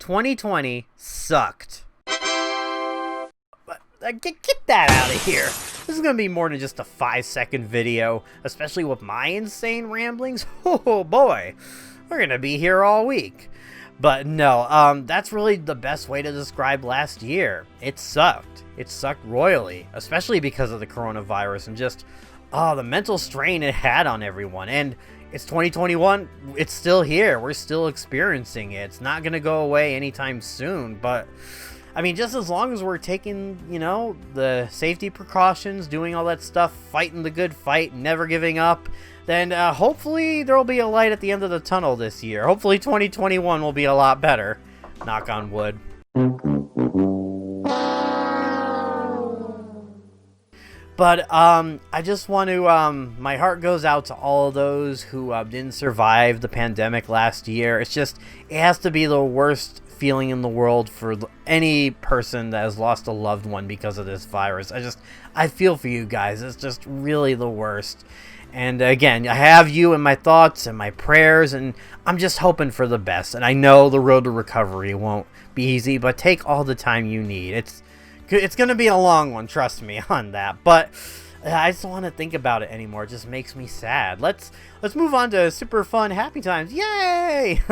2020 sucked. But get that out of here. This is going to be more than just a 5-second video, especially with my insane ramblings. Oh boy, we're going to be here all week. But no, that's really the best way to describe last year. It sucked. It sucked royally, especially because of the coronavirus and just, the mental strain it had on everyone. And it's 2021. It's still here. We're still experiencing it. It's not going to go away anytime soon. But, I mean, just as long as we're taking, the safety precautions, doing all that stuff, fighting the good fight, never giving up, then hopefully there will be a light at the end of the tunnel this year. Hopefully 2021 will be a lot better. Knock on wood. But I just want to, my heart goes out to all of those who didn't survive the pandemic last year. It has to be the worst feeling in the world for any person that has lost a loved one because of this virus. I feel for you guys. It's just really the worst. And again, I have you in my thoughts and my prayers, and I'm just hoping for the best. And I know the road to recovery won't be easy, but take all the time you need. It's going to be a long one, trust me on that. But I just don't want to think about it anymore. It just makes me sad. Let's move on to super fun, happy times. Yay!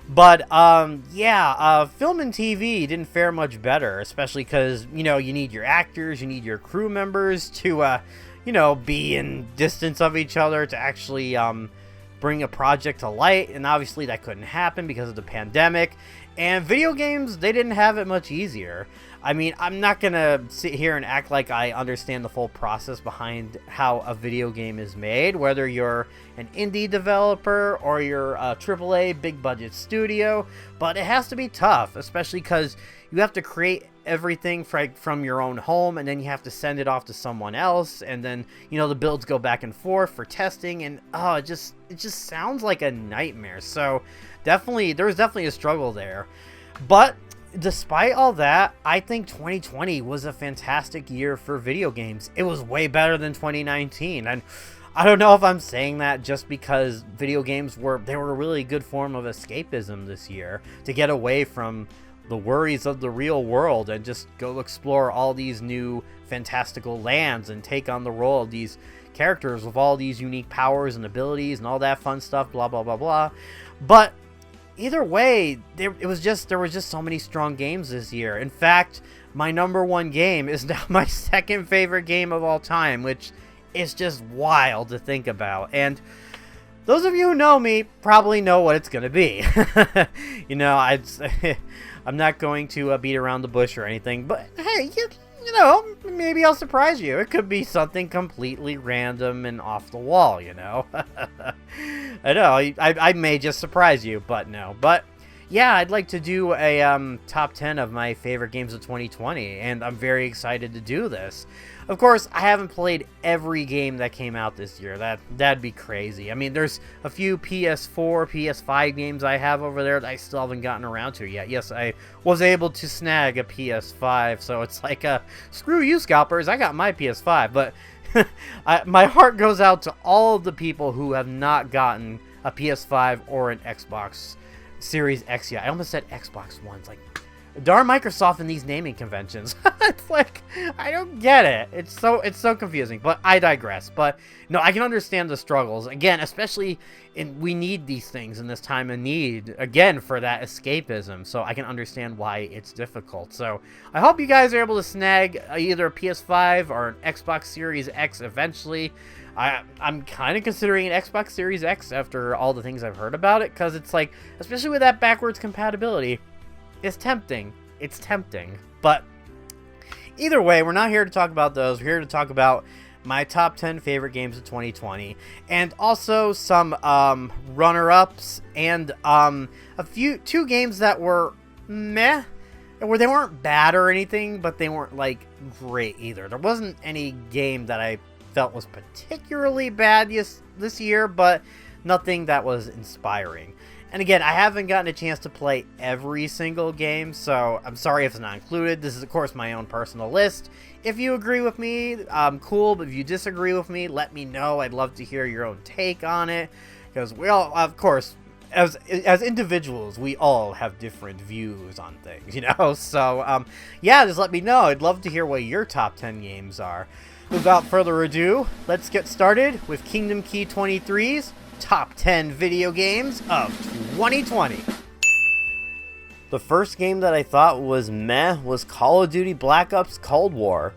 But, film and TV didn't fare much better, especially because, you need your actors, you need your crew members to, be in distance of each other to actually bring a project to light, and obviously that couldn't happen because of the pandemic. And video games, they didn't have it much easier. I mean, I'm not gonna sit here and act like I understand the full process behind how a video game is made, whether you're an indie developer or you're a AAA big budget studio, but it has to be tough, especially because you have to create everything from your own home, and then you have to send it off to someone else, and then the builds go back and forth for testing, and it just sounds like a nightmare. So there was definitely a struggle there. But despite all that, I think 2020 was a fantastic year for video games. It was way better than 2019, and I don't know if I'm saying that just because video games were a really good form of escapism this year, to get away from the worries of the real world and just go explore all these new fantastical lands and take on the role of these characters with all these unique powers and abilities and all that fun stuff, blah blah blah blah. But either way, there was just so many strong games this year. In fact, my number one game is now my second favorite game of all time, which is just wild to think about. And those of you who know me probably know what it's going to be. I'm not going to beat around the bush or anything, but hey, maybe I'll surprise you. It could be something completely random and off the wall, I know, I may just surprise you, but no. But yeah, I'd like to do a top 10 of my favorite games of 2020, and I'm very excited to do this. Of course, I haven't played every game that came out this year. That'd be crazy. I mean, there's a few PS4, PS5 games I have over there that I still haven't gotten around to yet. Yes, I was able to snag a PS5, so it's like, screw you, scalpers. I got my PS5, but my heart goes out to all of the people who have not gotten a PS5 or an Xbox Series X yet. I almost said Xbox One. It's like, darn Microsoft and these naming conventions. It's like, I don't get it. It's so confusing, but I digress. But no, I can understand the struggles. Again, especially we need these things in this time of need, again, for that escapism. So I can understand why it's difficult. So I hope you guys are able to snag either a PS5 or an Xbox Series X eventually. I'm kind of considering an Xbox Series X after all the things I've heard about it, because it's like, especially with that backwards compatibility, it's tempting. It's tempting. But either way, we're not here to talk about those. We're here to talk about my top 10 favorite games of 2020, and also some runner-ups, and two games that were meh, where they weren't bad or anything, but they weren't like great either. There wasn't any game that I felt was particularly bad this year, but nothing that was inspiring. And again, I haven't gotten a chance to play every single game, so I'm sorry if it's not included. This is, of course, my own personal list. If you agree with me, cool, but if you disagree with me, let me know. I'd love to hear your own take on it, because we all, of course, as individuals, we all have different views on things, you know? So, yeah, just let me know. I'd love to hear what your top 10 games are. Without further ado, let's get started with Kingdom Key 23's Top 10 Video Games of 2020. The first game that I thought was meh was Call of Duty Black Ops Cold War.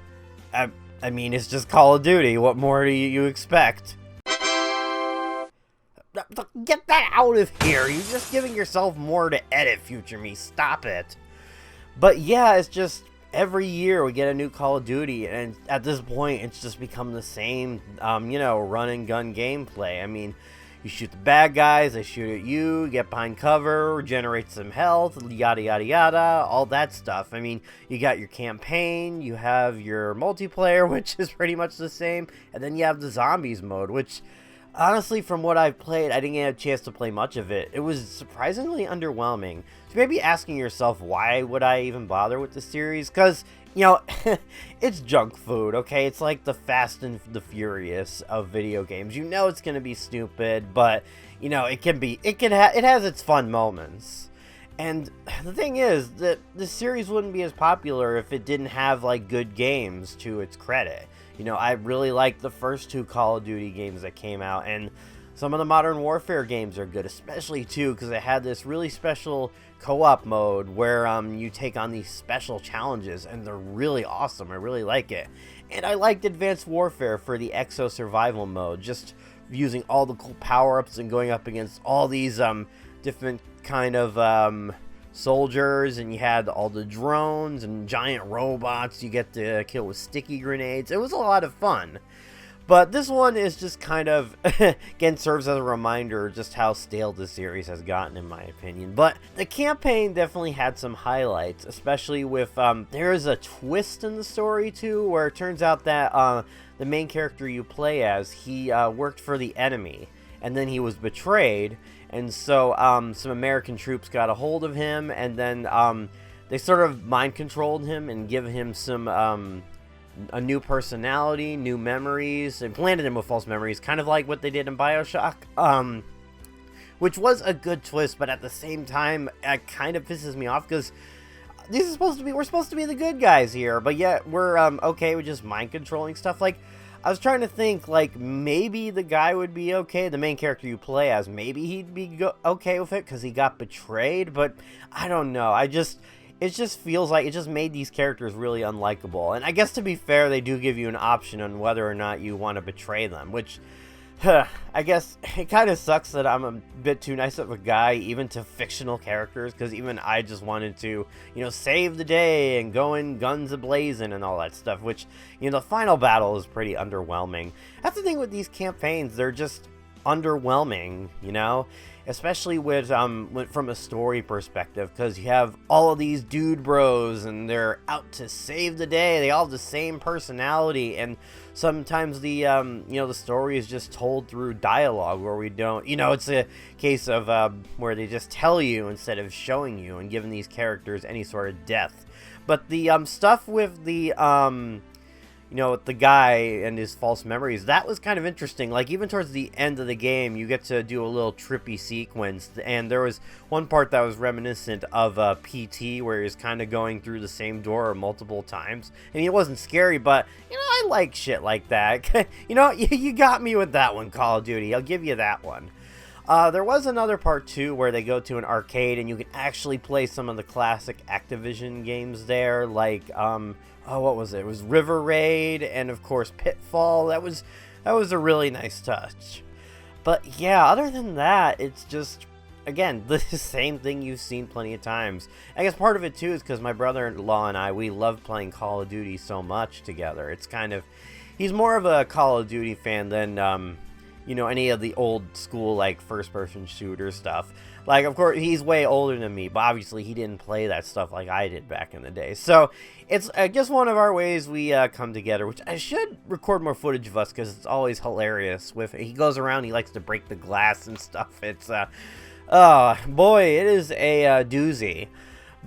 I mean, it's just Call of Duty. What more do you expect? Get that out of here. You're just giving yourself more to edit, future me. Stop it. But yeah, it's just every year we get a new Call of Duty, and at this point it's just become the same, run and gun gameplay. I mean, you shoot the bad guys, they shoot at you, get behind cover, generate some health, yada yada yada, all that stuff. I mean, you got your campaign, you have your multiplayer, which is pretty much the same, and then you have the zombies mode, which honestly, from what I've played, I didn't get a chance to play much of it. It was surprisingly underwhelming. So maybe asking yourself, why would I even bother with the series? Because, it's junk food, okay? It's like the Fast and the Furious of video games. You know it's going to be stupid, but, it has its fun moments. And the thing is that the series wouldn't be as popular if it didn't have, good games to its credit. I really liked the first two Call of Duty games that came out, and some of the Modern Warfare games are good, especially too, because it had this really special co-op mode where you take on these special challenges, and they're really awesome. I really like it. And I liked Advanced Warfare for the Exo Survival mode, just using all the cool power-ups and going up against all these different kind of soldiers, and you had all the drones and giant robots you get to kill with sticky grenades. It was a lot of fun. But this one is just kind of, again, serves as a reminder just how stale the series has gotten, in my opinion. But the campaign definitely had some highlights, especially with, there is a twist in the story, too, where it turns out that the main character you play as, he worked for the enemy, and then he was betrayed. And so some American troops got a hold of him, and then they sort of mind-controlled him and give him some a new personality, new memories, and planted him with false memories, kind of like what they did in BioShock, which was a good twist, but at the same time, it kind of pisses me off, because we're supposed to be the good guys here, but yet we're okay with just mind-controlling stuff. I was trying to think, maybe the guy would be okay, the main character you play as, maybe he'd be okay with it because he got betrayed, but I don't know. It just feels like it just made these characters really unlikable. And I guess, to be fair, they do give you an option on whether or not you want to betray them, which, I guess it kind of sucks that I'm a bit too nice of a guy, even to fictional characters, because even I just wanted to, save the day and go in guns a-blazing and all that stuff, which, the final battle is pretty underwhelming. That's the thing with these campaigns, they're just underwhelming, especially with from a story perspective, because you have all of these dude bros and they're out to save the day. They all have the same personality, and sometimes the the story is just told through dialogue where we don't, it's a case of where they just tell you instead of showing you and giving these characters any sort of depth. But the stuff with the the guy and his false memories, that was kind of interesting. Even towards the end of the game, you get to do a little trippy sequence, and there was one part that was reminiscent of PT, where he was kind of going through the same door multiple times. I mean, it wasn't scary, but, I like shit like that. You got me with that one, Call of Duty. I'll give you that one. There was another part, too, where they go to an arcade, and you can actually play some of the classic Activision games there, what was it? It was River Raid, and of course Pitfall. That was a really nice touch. But yeah, other than that, it's just, again, the same thing you've seen plenty of times. I guess part of it too is because my brother-in-law and we love playing Call of Duty so much together. It's kind of, he's more of a Call of Duty fan than any of the old school first-person shooter stuff. Of course, he's way older than me, but obviously he didn't play that stuff like I did back in the day. So it's just one of our ways we come together, which I should record more footage of us, because it's always hilarious. He goes around, he likes to break the glass and stuff. It's, oh boy, it is a doozy.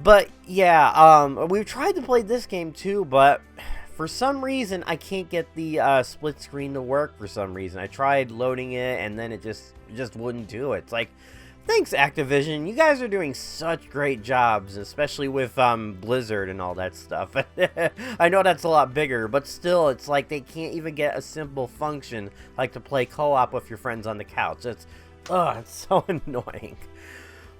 But yeah, we've tried to play this game too, but for some reason I can't get the split screen to work for some reason. I tried loading it, and then it just wouldn't do it. It's Thanks, Activision. You guys are doing such great jobs, especially with Blizzard and all that stuff. I know that's a lot bigger, but still, it's like they can't even get a simple function like to play co-op with your friends on the couch. It's so annoying.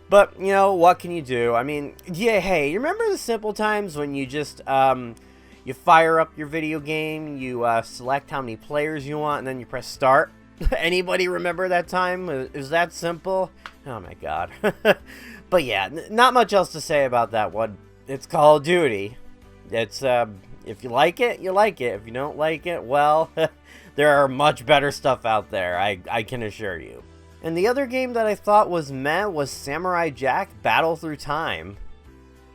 But, you know, what can you do? I mean, yeah, hey, you remember the simple times when you just, you fire up your video game, you select how many players you want, and then you press start? Anybody remember that time? Is that simple? Oh my god. But yeah, not much else to say about that one. It's Call of Duty. It's, if you like it, you like it. If you don't like it, well, there are much better stuff out there, I can assure you. And the other game that I thought was meh was Samurai Jack Battle Through Time.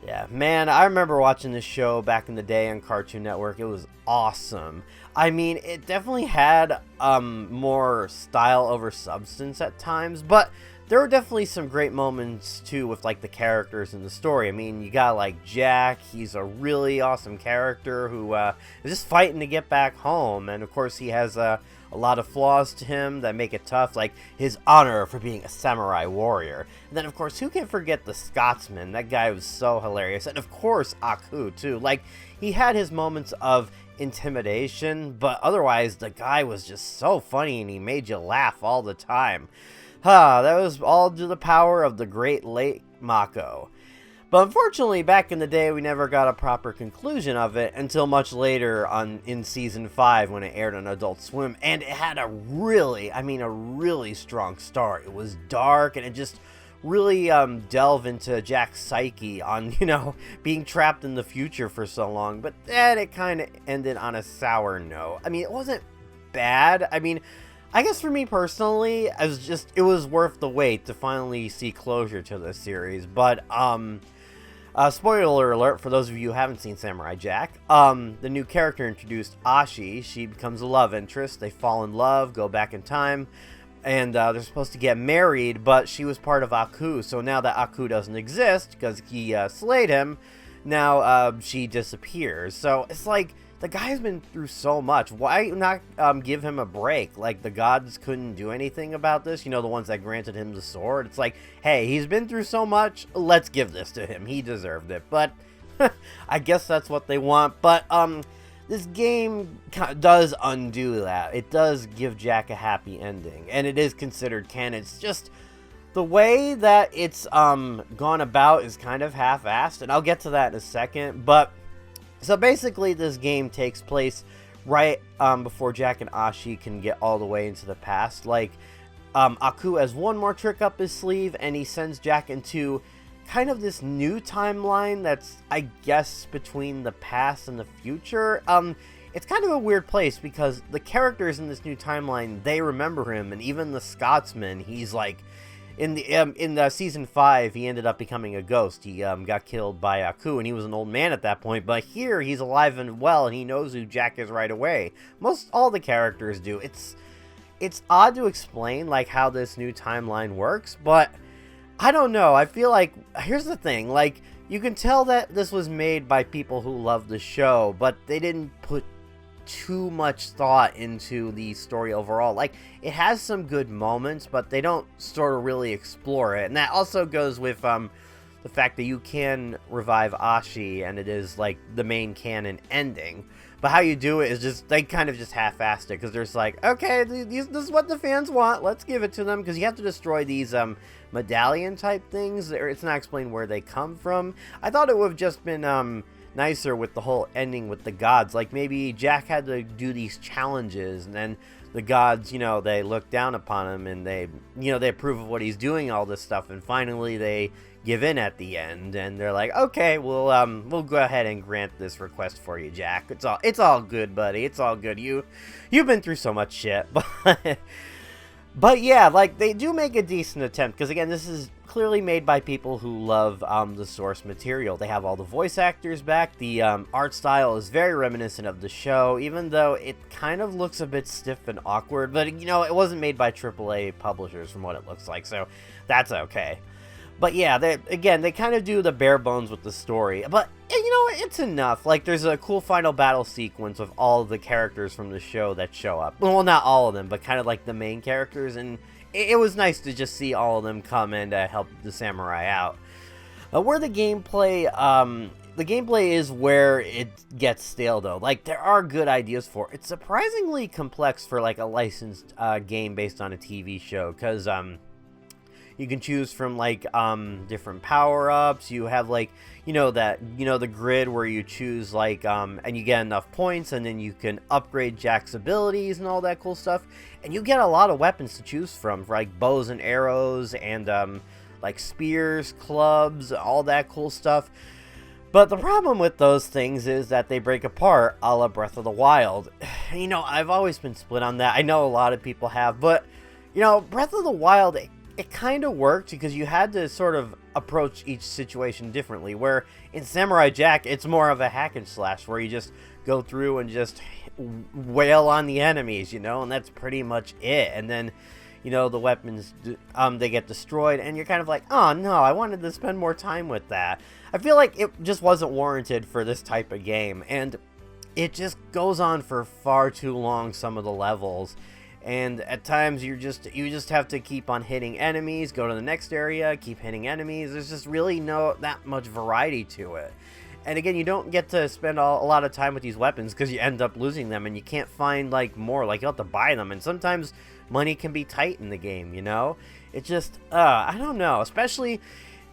Yeah, man, I remember watching this show back in the day on Cartoon Network. It was awesome. I mean, it definitely had more style over substance at times, but there were definitely some great moments too with like the characters in the story. I mean, you got like Jack, he's a really awesome character who is just fighting to get back home, and of course he has a lot of flaws to him that make it tough, like his honor for being a samurai warrior. And then, of course, who can forget the Scotsman? That guy was so hilarious. And, of course, Aku, too. Like, he had his moments of intimidation, but otherwise, the guy was just so funny, and he made you laugh all the time. That was all due to the power of the great late Mako. But unfortunately, back in the day, we never got a proper conclusion of it until much later in Season 5 when it aired on Adult Swim. And it had a really strong start. It was dark, and it just really delved into Jack's psyche on, you know, being trapped in the future for so long. But then it kind of ended on a sour note. I mean, it wasn't bad. I mean, I guess for me personally, it was worth the wait to finally see closure to this series. But, spoiler alert for those of you who haven't seen Samurai Jack. The new character introduced, Ashi. She becomes a love interest. They fall in love, go back in time, and they're supposed to get married, but she was part of Aku. So now that Aku doesn't exist, because he slayed him, now she disappears. So it's like, the guy's been through so much. Why not give him a break? Like, the gods couldn't do anything about this. You know, the ones that granted him the sword. It's like, hey, he's been through so much. Let's give this to him. He deserved it. But I guess that's what they want. But this game does undo that. It does give Jack a happy ending. And it is considered canon. It's just the way that it's gone about is kind of half-assed. And I'll get to that in a second. But so basically, this game takes place right before Jack and Ashi can get all the way into the past. Like, Aku has one more trick up his sleeve, and he sends Jack into kind of this new timeline that's, I guess, between the past and the future. It's kind of a weird place because the characters in this new timeline, they remember him, and even the Scotsman, he's like, in the season 5, he ended up becoming a ghost. He got killed by Aku, and he was an old man at that point. But here, he's alive and well, and he knows who Jack is right away. All the characters do. It's odd to explain like how this new timeline works, but I don't know. I feel like, here's the thing, like, you can tell that this was made by people who love the show, but they didn't put too much thought into the story overall. Like, it has some good moments, but they don't sort of really explore it. And that also goes with the fact that you can revive Ashi, and it is like the main canon ending. But how you do it is just, they kind of just half-assed it, because there's like, okay, this is what the fans want, let's give it to them, because you have to destroy these medallion type things. It's not explained where they come from. I thought it would have just been nicer with the whole ending with the gods. Like, maybe Jack had to do these challenges, and then the gods, you know, they look down upon him, and they, you know, they approve of what he's doing, all this stuff, and finally they give in at the end, and they're like, okay, we'll go ahead and grant this request for you, Jack. It's all good, buddy. It's all good. You've been through so much shit. But yeah, like, they do make a decent attempt, because again, this is clearly made by people who love the source material. They have all the voice actors back. The art style is very reminiscent of the show, even though it kind of looks a bit stiff and awkward. But, you know, it wasn't made by AAA publishers from what it looks like, so that's okay. But yeah, they kind of do the bare bones with the story. But It's enough. Like, there's a cool final battle sequence with all of the characters from the show that show up. Well, not all of them, but kind of like the main characters, and it was nice to just see all of them come and help the samurai out. Where the gameplay is where it gets stale, though. Like, there are good ideas for it. It's surprisingly complex for, like, a licensed game based on a TV show, because you can choose from, like, different power-ups. You have, like, the grid where you choose, like, and you get enough points, and then you can upgrade Jack's abilities and all that cool stuff. And you get a lot of weapons to choose from, for, like, bows and arrows, and, like, spears, clubs, all that cool stuff. But the problem with those things is that they break apart a la Breath of the Wild. I've always been split on that. I know a lot of people have, but, Breath of the Wild, it kind of worked because you had to sort of approach each situation differently, where in Samurai Jack, it's more of a hack and slash, where you just go through and just wail on the enemies, and that's pretty much it. And then, the weapons, they get destroyed, and you're kind of like, oh no, I wanted to spend more time with that. I feel like it just wasn't warranted for this type of game, and it just goes on for far too long, some of the levels. And at times you just have to keep on hitting enemies, go to the next area, keep hitting enemies. There's just really that much variety to it. And again, you don't get to spend a lot of time with these weapons because you end up losing them, and you can't find, like, more. Like, you have to buy them, and sometimes money can be tight in the game, It just, I don't know. Especially,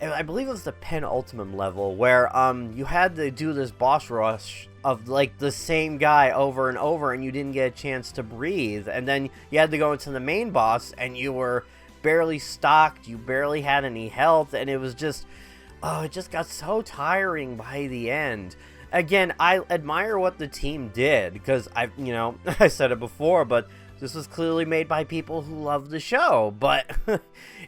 I believe it was the penultimate level where you had to do this boss rush of, like, the same guy over and over, and you didn't get a chance to breathe. And then you had to go into the main boss, and you were barely stocked, you barely had any health, and it was just, it just got so tiring by the end. Again, I admire what the team did, because I said it before, but this was clearly made by people who love the show, but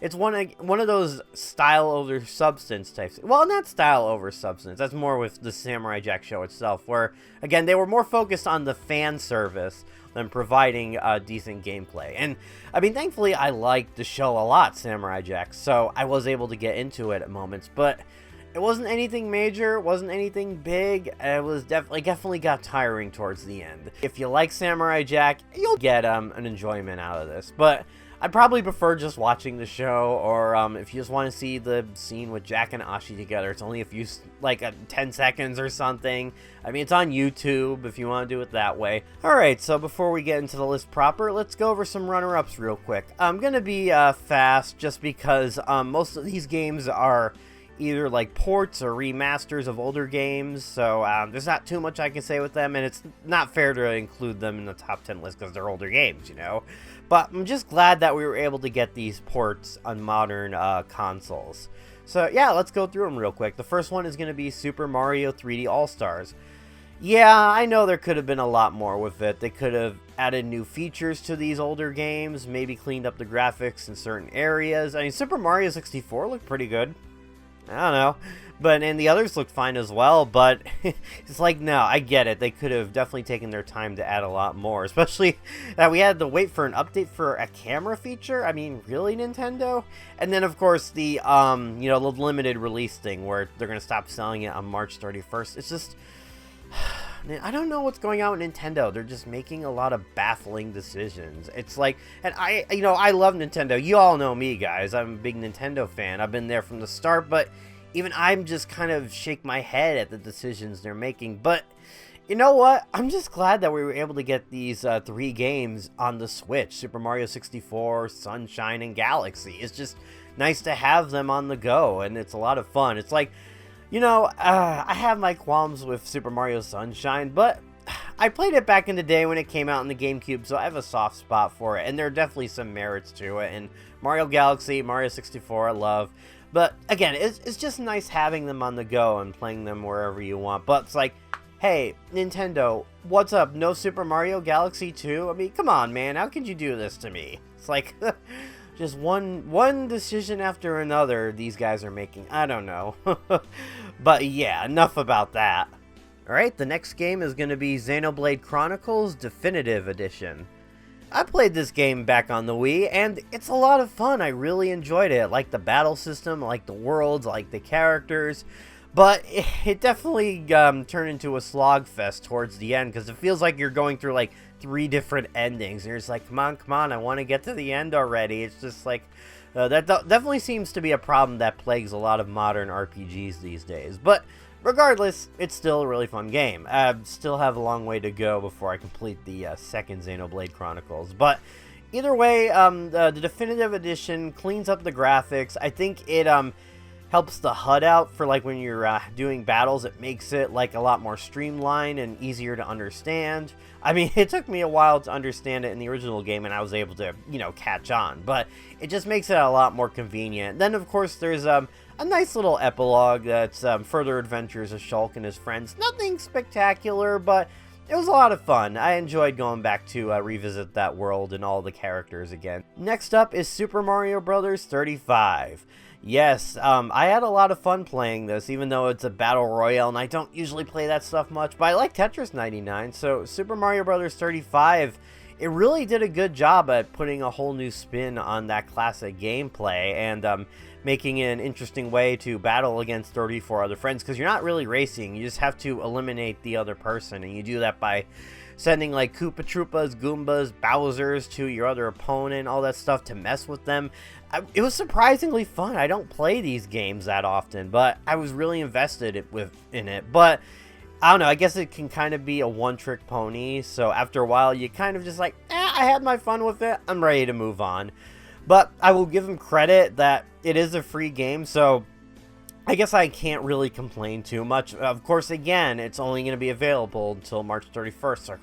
it's one of those style over substance types. Well, not style over substance. That's more with the Samurai Jack show itself, where, again, they were more focused on the fan service than providing decent gameplay. And, I mean, thankfully, I liked the show a lot, Samurai Jack, so I was able to get into it at moments, but it wasn't anything major, it wasn't anything big. It was definitely got tiring towards the end. If you like Samurai Jack, you'll get an enjoyment out of this. But I'd probably prefer just watching the show, or if you just want to see the scene with Jack and Ashi together, it's only 10 seconds or something. I mean, it's on YouTube if you want to do it that way. Alright, so before we get into the list proper, let's go over some runner-ups real quick. I'm gonna be fast just because most of these games are either like ports or remasters of older games, so there's not too much I can say with them, and it's not fair to include them in the top 10 list because they're older games, But I'm just glad that we were able to get these ports on modern consoles. So yeah, let's go through them real quick. The first one is going to be Super Mario 3D All-Stars. Yeah, I know there could have been a lot more with it. They could have added new features to these older games, maybe cleaned up the graphics in certain areas. I mean, Super Mario 64 looked pretty good. I don't know, and the others looked fine as well, but it's like, no, I get it. They could have definitely taken their time to add a lot more, especially that we had to wait for an update for a camera feature. I mean, really, Nintendo? And then, of course, the, the limited release thing where they're going to stop selling it on March 31st. It's just, I don't know what's going on with Nintendo. They're just making a lot of baffling decisions. It's like, and I love Nintendo. You all know me, guys. I'm a big Nintendo fan. I've been there from the start, but even I'm just kind of shake my head at the decisions they're making. But you know what? I'm just glad that we were able to get these 3 games on the Switch. Super Mario 64, Sunshine, and Galaxy. It's just nice to have them on the go, and it's a lot of fun. It's like, I have my qualms with Super Mario Sunshine, but I played it back in the day when it came out in the GameCube, so I have a soft spot for it, and there are definitely some merits to it. And Mario Galaxy, Mario 64, I love. But again, it's just nice having them on the go and playing them wherever you want. But it's like, hey, Nintendo, what's up? No Super Mario Galaxy 2? I mean, come on, man. How could you do this to me? It's like, just one decision after another these guys are making. I don't know. But yeah, enough about that. Alright, the next game is going to be Xenoblade Chronicles Definitive Edition. I played this game back on the Wii, and it's a lot of fun. I really enjoyed it. I like the battle system, I like the worlds, I like the characters. But it definitely turned into a slogfest towards the end, because it feels like you're going through like 3 different endings. And you're just like, come on, I want to get to the end already. It's just like, that definitely seems to be a problem that plagues a lot of modern RPGs these days. But regardless, it's still a really fun game. I still have a long way to go before I complete the second Xenoblade Chronicles. But either way, the definitive edition cleans up the graphics. I think it helps the HUD out for like when you're doing battles. It makes it like a lot more streamlined and easier to understand. I mean, it took me a while to understand it in the original game, and I was able to, catch on. But it just makes it a lot more convenient. Then, of course, there's a nice little epilogue that's further adventures of Shulk and his friends. Nothing spectacular, but it was a lot of fun. I enjoyed going back to revisit that world and all the characters again. Next up is Super Mario Bros. 35. Yes, I had a lot of fun playing this, even though it's a battle royale, and I don't usually play that stuff much, but I like Tetris 99, so Super Mario Bros. 35, it really did a good job at putting a whole new spin on that classic gameplay, and making it an interesting way to battle against 34 other friends, because you're not really racing, you just have to eliminate the other person, and you do that by sending like Koopa Troopas, Goombas, Bowsers to your other opponent, all that stuff to mess with them. It was surprisingly fun. I don't play these games that often, but I was really invested in it. But I don't know, I guess it can kind of be a one-trick pony, so after a while you kind of just like, I had my fun with it, I'm ready to move on. But I will give them credit that it is a free game, so I guess I can't really complain too much. Of course, again, it's only going to be available until March 31st. So,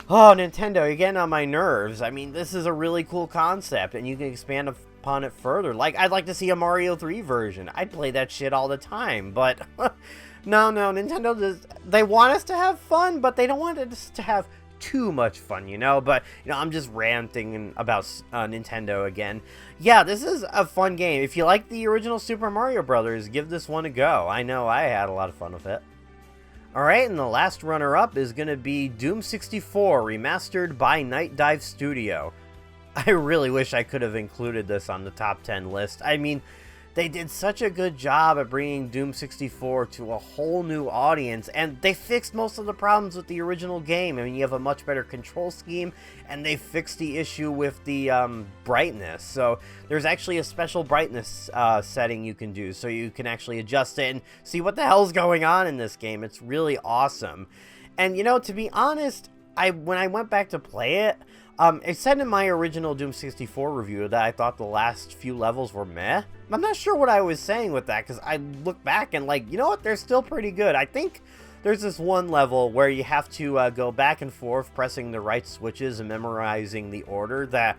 oh, Nintendo, you're getting on my nerves. I mean, this is a really cool concept, and you can expand upon it further. Like, I'd like to see a Mario 3 version. I'd play that shit all the time, but no, Nintendo they want us to have fun, but they don't want us to have too much fun, but I'm just ranting about Nintendo again. Yeah, this is a fun game. If you like the original Super Mario Brothers, give this one a go. I know I had a lot of fun with it. Alright, and the last runner-up is going to be Doom 64 Remastered by Night Dive Studio. I really wish I could have included this on the top 10 list. I mean, they did such a good job at bringing Doom 64 to a whole new audience, and they fixed most of the problems with the original game. I mean, you have a much better control scheme, and they fixed the issue with the brightness. So there's actually a special brightness setting you can do, so you can actually adjust it and see what the hell's going on in this game. It's really awesome. And, to be honest, when I went back to play it, it said in my original Doom 64 review that I thought the last few levels were meh. I'm not sure what I was saying with that, because I look back and like, you know what, they're still pretty good. I think there's this one level where you have to go back and forth pressing the right switches and memorizing the order that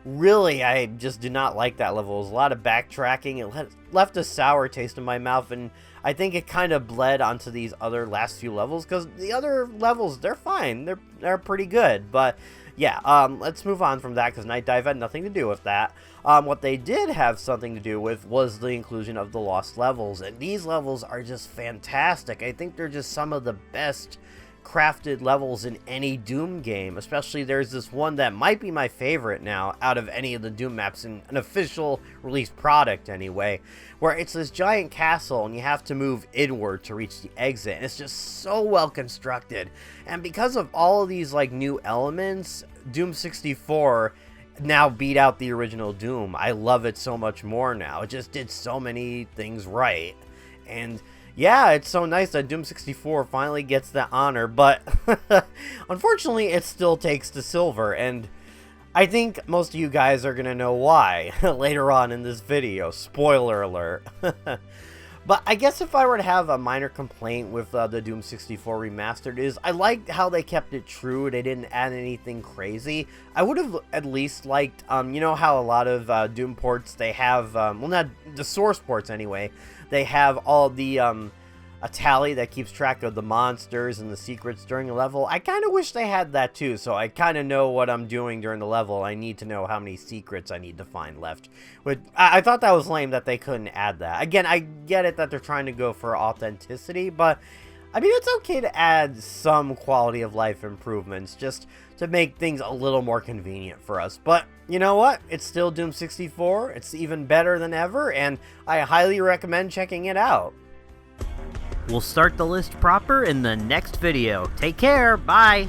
really, I just did not like that level. It was a lot of backtracking. It left a sour taste in my mouth, and I think it kind of bled onto these other last few levels, because the other levels, they're fine. They're pretty good, but yeah, let's move on from that, because Night Dive had nothing to do with that. What they did have something to do with was the inclusion of the lost levels, and these levels are just fantastic. I think they're just some of the best crafted levels in any Doom game. Especially there's this one that might be my favorite now out of any of the Doom maps in an official released product anyway, where it's this giant castle and you have to move inward to reach the exit, and it's just so well constructed. And because of all of these like new elements, Doom 64 now beat out the original Doom. I love it so much more now. It just did so many things right. And yeah, it's so nice that Doom 64 finally gets the honor, but unfortunately it still takes the silver, and I think most of you guys are gonna know why later on in this video. Spoiler alert. But I guess if I were to have a minor complaint with the Doom 64 Remastered is I liked how they kept it true. They didn't add anything crazy. I would have at least liked, you know how a lot of Doom ports, they have, well, not the source ports anyway, they have all the, a tally that keeps track of the monsters and the secrets during a level. I kind of wish they had that too, so I kind of know what I'm doing during the level. I need to know how many secrets I need to find left. But I thought that was lame that they couldn't add that. Again, I get it that they're trying to go for authenticity, but I mean, it's okay to add some quality of life improvements just to make things a little more convenient for us. But you know what? It's still Doom 64. It's even better than ever, and I highly recommend checking it out. We'll start the list proper in the next video. Take care, bye!